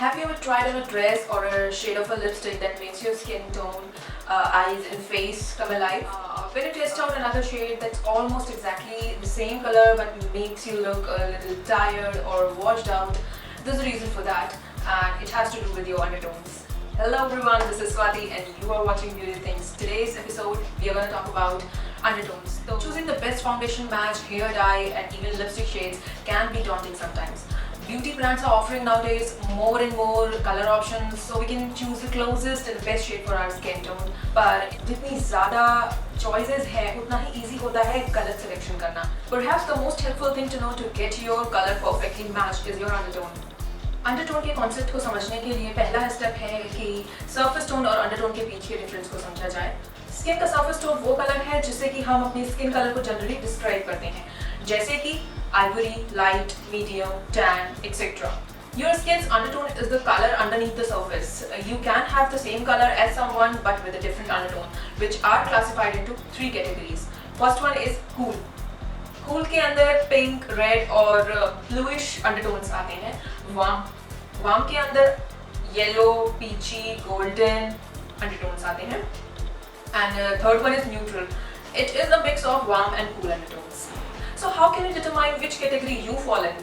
Have you ever tried on a dress or a shade of a lipstick that makes your skin tone, eyes and face come alive? When you test out another shade that's almost exactly the same color but makes you look a little tired or washed out, there's a reason for that, and it has to do with your undertones. Hello everyone, this is Swati and you are watching Beauty Things. Today's episode we are going to talk about undertones. So choosing the best foundation match, hair dye and even lipstick shades can be daunting sometimes. Beauty brands are offering nowadays more and more color options so we can choose the closest and the best shade for our skin tone. पर जितनी ज़्यादा choices है उतना ही easy होता है color selection करना. Perhaps the most helpful thing to know to get your color perfectly matched is your undertone. Undertone के concept को समझने के लिए पहला स्टेप है कि सरफेस टोन और अंडरटोन के बीच के डिफरेंस को समझा जाए. स्किन का सरफेस टोन वो कलर है जिससे कि हम अपनी स्किन कलर को जनरली डिस्क्राइब करते हैं, जैसे कि ivory, light, medium, tan, etc. Your skin's undertone is the color underneath the surface. You can have the same color as someone but with a different undertone, which are classified into three categories. First one is cool. Cool के अंदर pink, red और bluish undertones आते हैं. Warm के अंदर yellow, peachy, golden undertones आते हैं. And third one is neutral. It is a mix of warm and cool undertones. So how can you determine which category you fall in?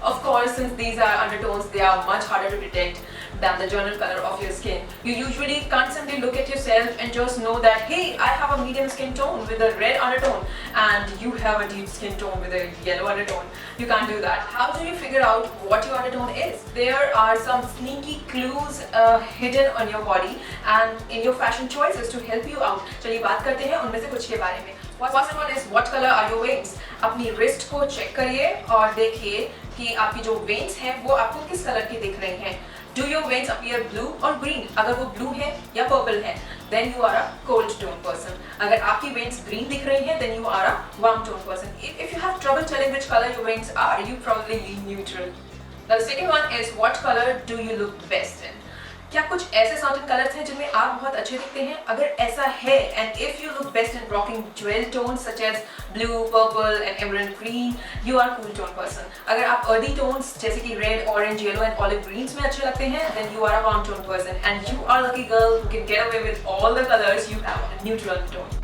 Of course, since these are undertones, they are much harder to detect than the general color of your skin. You usually can't simply look at yourself and just know that, hey, I have a medium skin tone with a red undertone and you have a deep skin tone with a yellow undertone. You can't do that. How do you figure out what your undertone is? There are some sneaky clues hidden on your body and in your fashion choices to help you out. चलिए बात करते हैं उनमें से कुछ के बारे में. First one is what color are your veins? अपनी wrist को check करिए और देखिए कि आपकी जो veins हैं वो आपको किस कलर की दिख रही हैं. Do your veins appear blue or green? अगर वो blue है या purple है, then you are a cold tone person. अगर आपकी veins green दिख रही हैं, then you are a warm tone person. If you have trouble telling which color your veins are, you probably lean neutral. Now the second one is what color do you look best in? क्या कुछ ऐसे certain colours हैं जिनमें आप बहुत अच्छे दिखते हैं? अगर ऐसा है and if you look best in rocking jewel tones such as blue, purple and emerald green, you are a cool tone person. अगर आप earthy tones जैसे कि red, orange, yellow and olive greens में अच्छे लगते हैं, then you are a warm tone person and you are a lucky girl who can get away with all the colors you have in a neutral tone.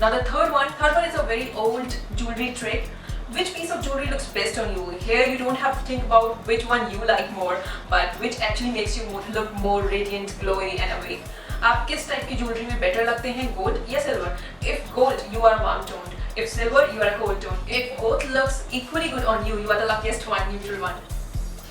Now the third one is a very old jewelry trick. Which piece of jewelry looks best on you? Here you don't have to think about which one you like more, but which actually makes you look more radiant, glowy and awake. आप किस type की jewellery में better लगते हैं, gold या silver? If gold, you are warm toned. If silver, you are a cold toned. If both looks equally good on you, you are the luckiest one, neutral one.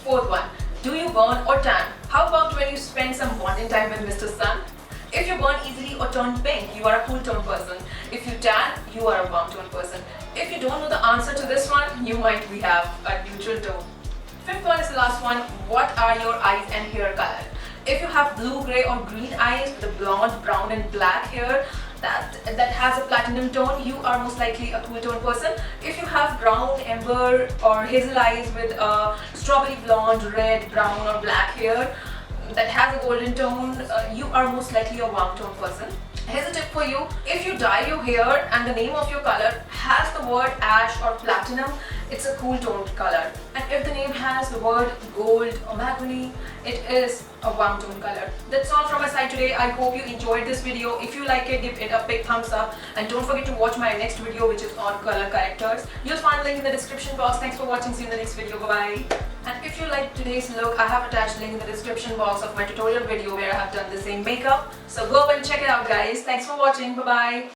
Fourth one, do you burn or tan? How about when you spend some bonding time with Mr. Sun? If you burn easily or turn pink, you are a cool tone person. If you tan, you are a warm tone person. If you don't know the answer to this one, you might have a neutral tone. Fifth one is the last one. What are your eyes and hair color? If you have blue, grey or green eyes with a blonde, brown and black hair that has a platinum tone, you are most likely a cool tone person. If you have brown, amber or hazel eyes with a strawberry blonde, red, brown or black hair that has a golden tone, you are most likely a warm tone person. Here's a tip for you. If you dye your hair and the name of your color has the word ash or platinum, it's a cool toned color. And if the name has the word gold or mahogany, it is a warm tone color. That's all from my side today. I hope you enjoyed this video. If you like it, give it a big thumbs up. And don't forget to watch my next video which is on color correctors. You'll find the link in the description box. Thanks for watching. See you in the next video. Bye bye. And if you like today's look, I have attached a link in the description box of my tutorial video where I have done the same makeup. So go and check it out guys. Thanks for watching. Bye bye.